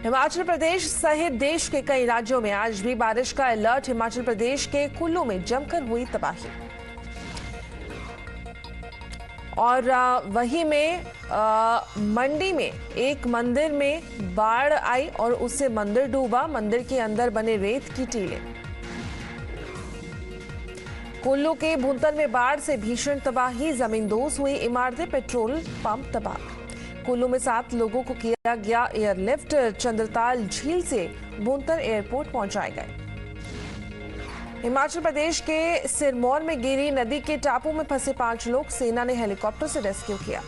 हिमाचल प्रदेश सहित देश के कई राज्यों में आज भी बारिश का अलर्ट। हिमाचल प्रदेश के कुल्लू में जमकर हुई तबाही और वहीं में मंडी में एक मंदिर में बाढ़ आई और उससे मंदिर डूबा। मंदिर के अंदर बने रेत की टीलें। कुल्लू के भुंतर में बाढ़ से भीषण तबाही, जमींदोज हुई इमारतें, पेट्रोल पंप तबाह। कुल्लू में 7 लोगों को किया गया एयरलिफ्ट। चंद्रताल झील से भुंतर एयरपोर्ट पहुंचाए गए। हिमाचल प्रदेश के सिरमौर में गिरी नदी के टापू में फंसे 5 लोग, सेना ने हेलीकॉप्टर से रेस्क्यू किया।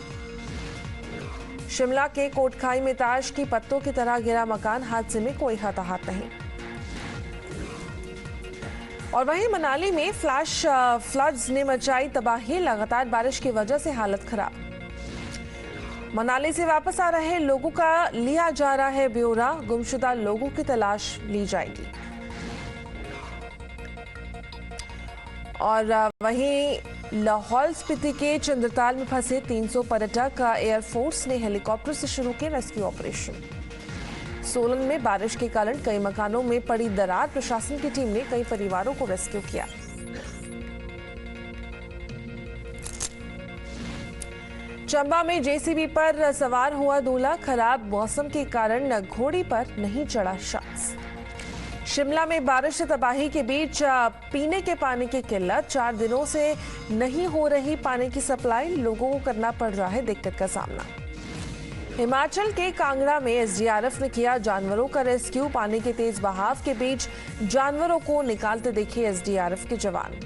शिमला के कोटखाई में ताश की पत्तों की तरह गिरा मकान, हादसे में कोई हताहत नहीं। और वहीं मनाली में फ्लैश फ्लड्स ने मचाई तबाही, लगातार बारिश की वजह से हालत खराब। मनाली से वापस आ रहे लोगों का लिया जा रहा है ब्यौरा, गुमशुदा लोगों की तलाश ली जाएगी। और वहीं लाहौल स्पीति के चंद्रताल में फंसे 300 पर्यटक, एयरफोर्स ने हेलीकॉप्टर से शुरू किया रेस्क्यू ऑपरेशन। सोलन में बारिश के कारण कई मकानों में पड़ी दरार, प्रशासन की टीम ने कई परिवारों को रेस्क्यू किया। चंबा में जेसीबी पर सवार हुआ दूल्हा, खराब मौसम के कारण घोड़ी पर नहीं चढ़ा शख्स। शिमला में बारिश से तबाही के बीच पीने के पानी की किल्लत, 4 दिनों से नहीं हो रही पानी की सप्लाई, लोगों को करना पड़ रहा है दिक्कत का सामना। हिमाचल के कांगड़ा में एसडीआरएफ ने किया जानवरों का रेस्क्यू, पानी के तेज बहाव के बीच जानवरों को निकालते दिखे एसडीआरएफ के जवान।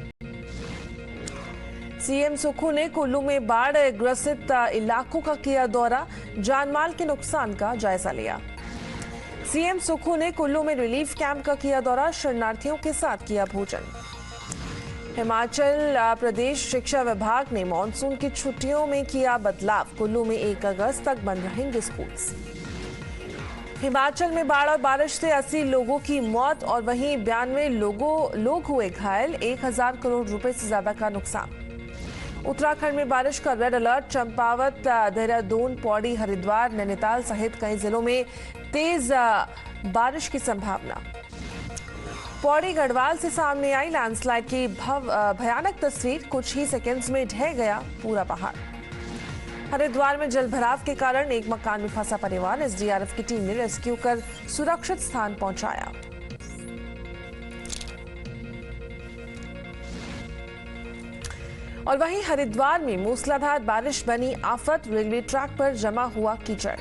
सीएम सुक्खू ने कुल्लू में बाढ़ ग्रसित इलाकों का किया दौरा, जानमाल के नुकसान का जायजा लिया। सीएम सुक्खू ने कुल्लू में रिलीफ कैंप का किया दौरा, शरणार्थियों के साथ किया भोजन। हिमाचल प्रदेश शिक्षा विभाग ने मानसून की छुट्टियों में किया बदलाव, कुल्लू में 1 अगस्त तक बंद रहेंगे स्कूल्स। हिमाचल में बाढ़ और बारिश से 80 लोगों की मौत और वहीं 92 लोग हुए घायल, 1000 करोड़ रुपए से ज्यादा का नुकसान। उत्तराखंड में बारिश का रेड अलर्ट, चंपावत, देहरादून, पौड़ी, हरिद्वार, नैनीताल सहित कई जिलों में तेज बारिश की संभावना। पौड़ी गढ़वाल से सामने आई लैंडस्लाइड की भयानक तस्वीर, कुछ ही सेकंड्स में ढह गया पूरा पहाड़। हरिद्वार में जलभराव के कारण एक मकान में फंसा परिवार, एसडीआरएफ की टीम ने रेस्क्यू कर सुरक्षित स्थान पहुंचाया। और वहीं हरिद्वार में मूसलाधार बारिश बनी आफत, रेलवे ट्रैक पर जमा हुआ कीचड़।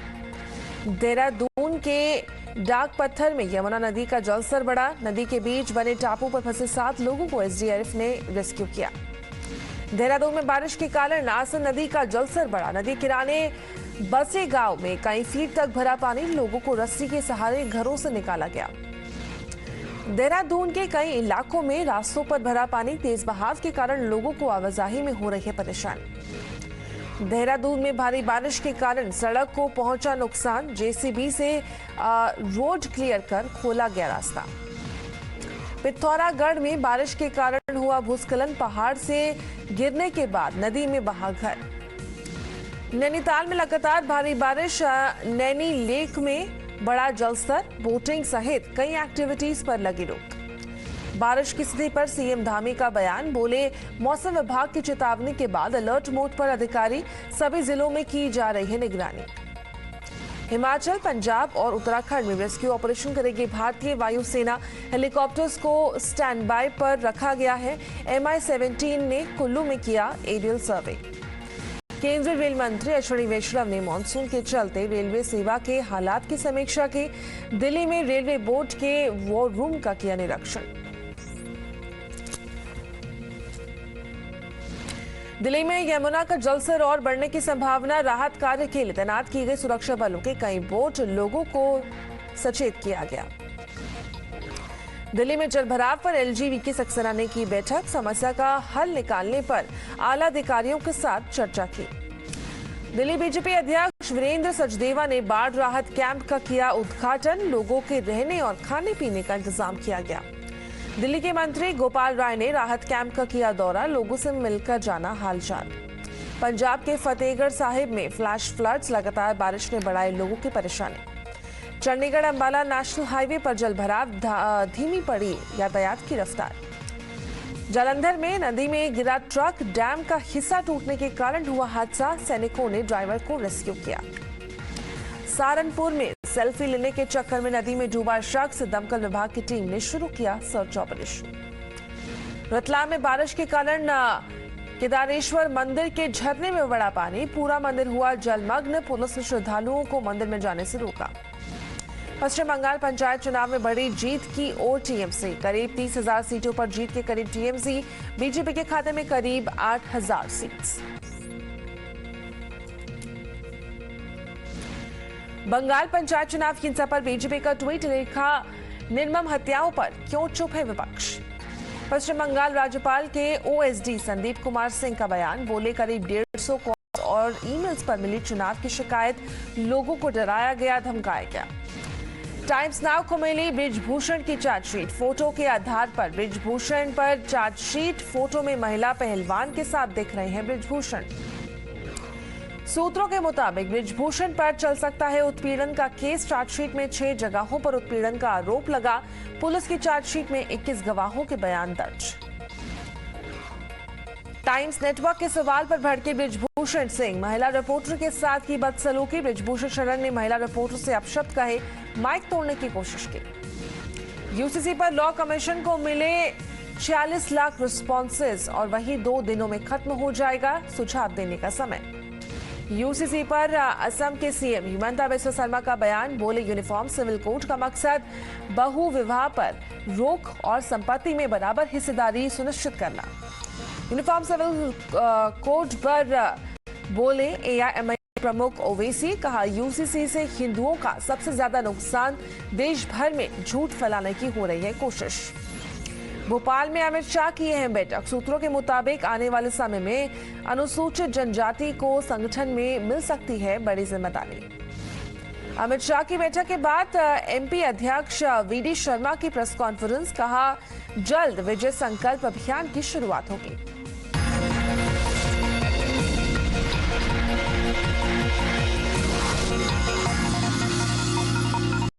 देहरादून के डाक पत्थर में यमुना नदी का जलस्तर बढ़ा, नदी के बीच बने टापू पर फंसे 7 लोगों को एसडीआरएफ ने रेस्क्यू किया। देहरादून में बारिश के कारण आसन नदी का जलस्तर बढ़ा, नदी किनारे बसे गांव में कई फीट तक भरा पानी, लोगों को रस्सी के सहारे घरों से निकाला गया। देहरादून के कई इलाकों में रास्तों पर भरा पानी, तेज बहाव के कारण लोगों को आवाजाही में हो रही है परेशानी। देहरादून में भारी बारिश के कारण सड़क को पहुंचा नुकसान, जेसीबी से रोड क्लियर कर खोला गया रास्ता। पिथौरागढ़ में बारिश के कारण हुआ भूस्खलन, पहाड़ से गिरने के बाद नदी में बहा घर। नैनीताल में लगातार भारी बारिश, नैनी लेक में बड़ा जलस्तर, बोटिंग सहित कई एक्टिविटीज पर लगी रोक। बारिश की स्थिति पर सीएम धामी का बयान, बोले मौसम विभाग की चेतावनी के बाद अलर्ट मोड पर अधिकारी, सभी जिलों में की जा रही है निगरानी। हिमाचल, पंजाब और उत्तराखंड में रेस्क्यू ऑपरेशन करेगी भारतीय वायुसेना, हेलीकॉप्टर्स को स्टैंड बाय पर रखा गया है। MI-17 ने कुल्लू में किया एरियल सर्वे। केंद्रीय रेल मंत्री अश्विनी वैष्णव ने मानसून के चलते रेलवे सेवा के हालात की समीक्षा की। दिल्ली में रेलवे बोर्ड के वॉर रूम का किया निरीक्षण। दिल्ली में यमुना का जलस्तर और बढ़ने की संभावना, राहत कार्य के लिए तैनात की गई सुरक्षा बलों के कई बोट, लोगों को सचेत किया गया। दिल्ली में जलभराव पर LGV सक्सेना ने की बैठक, समस्या का हल निकालने पर आला अधिकारियों के साथ चर्चा की। दिल्ली बीजेपी अध्यक्ष वीरेंद्र सचदेवा ने बाढ़ राहत कैंप का किया उद्घाटन, लोगों के रहने और खाने पीने का इंतजाम किया गया। दिल्ली के मंत्री गोपाल राय ने राहत कैंप का किया दौरा, लोगों से मिलकर जाना हालचाल। पंजाब के फतेहगढ़ साहिब में फ्लैश फ्लड्स, लगातार बारिश ने बढ़ाई लोगों की परेशानी। चंडीगढ़ अंबाला नेशनल हाईवे पर जल भराव, धीमी पड़ी यातायात की रफ्तार। जालंधर में नदी में गिरा ट्रक, डैम का हिस्सा टूटने के कारण हुआ हादसा, सैनिकों ने ड्राइवर को रेस्क्यू किया। सहारनपुर में सेल्फी लेने के चक्कर में नदी में डूबा शख्स, दमकल विभाग की टीम ने शुरू किया सर्च ऑपरेशन। रतलाम में बारिश के कारण केदारेश्वर मंदिर के झरने में बढ़ा पानी, पूरा मंदिर हुआ जलमग्न, पुलिस ने श्रद्धालुओं को मंदिर में जाने से रोका। पश्चिम बंगाल पंचायत चुनाव में बड़ी जीत की ओर टीएमसी, करीब 30,000 सीटों पर जीत के करीब टीएमसी, बीजेपी के खाते में करीब 8,000 सीट्स। बंगाल पंचायत चुनाव की हिंसा पर बीजेपी का ट्वीट, लिखा निर्मम हत्याओं पर क्यों चुप है विपक्ष। पश्चिम बंगाल राज्यपाल के ओएसडी संदीप कुमार सिंह का बयान, बोले करीब 150 कॉल्स और ईमेल्स पर मिली चुनाव की शिकायत, लोगों को डराया गया, धमकाया गया। टाइम्स नाउ को मिली बृजभूषण की चार्जशीट, फोटो के आधार पर बृजभूषण पर चार्जशीट, फोटो में महिला पहलवान के साथ दिख रहे हैं बृजभूषण। सूत्रों के मुताबिक बृजभूषण पर चल सकता है उत्पीड़न का केस, चार्जशीट में 6 जगहों पर उत्पीड़न का आरोप लगा, पुलिस की चार्जशीट में 21 गवाहों के बयान दर्ज। टाइम्स नेटवर्क के सवाल पर भड़के बृजभूषण सिंह, महिला रिपोर्टर के साथ की बदसलूकी, बृजभूषण शरण ने महिला रिपोर्टर से अपशब्द कहे, माइक तोड़ने की कोशिश की। यूसीसी पर लॉ कमीशन को मिले 46 लाख रिस्पॉन्सेज और वही 2 दिनों में खत्म हो जाएगा सुझाव देने का समय। यूसीसी पर असम के सीएम हिमंता बिस्वा शर्मा का बयान, बोले यूनिफॉर्म सिविल कोड का मकसद बहु विवाह पर रोक और संपत्ति में बराबर हिस्सेदारी सुनिश्चित करना। यूनिफॉर्म सिविल कोड पर बोले एआईएमआई प्रमुख ओवैसी, कहा यूसीसी से हिंदुओं का सबसे ज्यादा नुकसान, देश भर में झूठ फैलाने की हो रही है कोशिश। भोपाल में अमित शाह की अहम बैठक, सूत्रों के मुताबिक आने वाले समय में अनुसूचित जनजाति को संगठन में मिल सकती है बड़ी जिम्मेदारी। अमित शाह की बैठक के बाद एमपी अध्यक्ष वीडी शर्मा की प्रेस कॉन्फ्रेंस, कहा जल्द विजय संकल्प अभियान की शुरुआत होगी।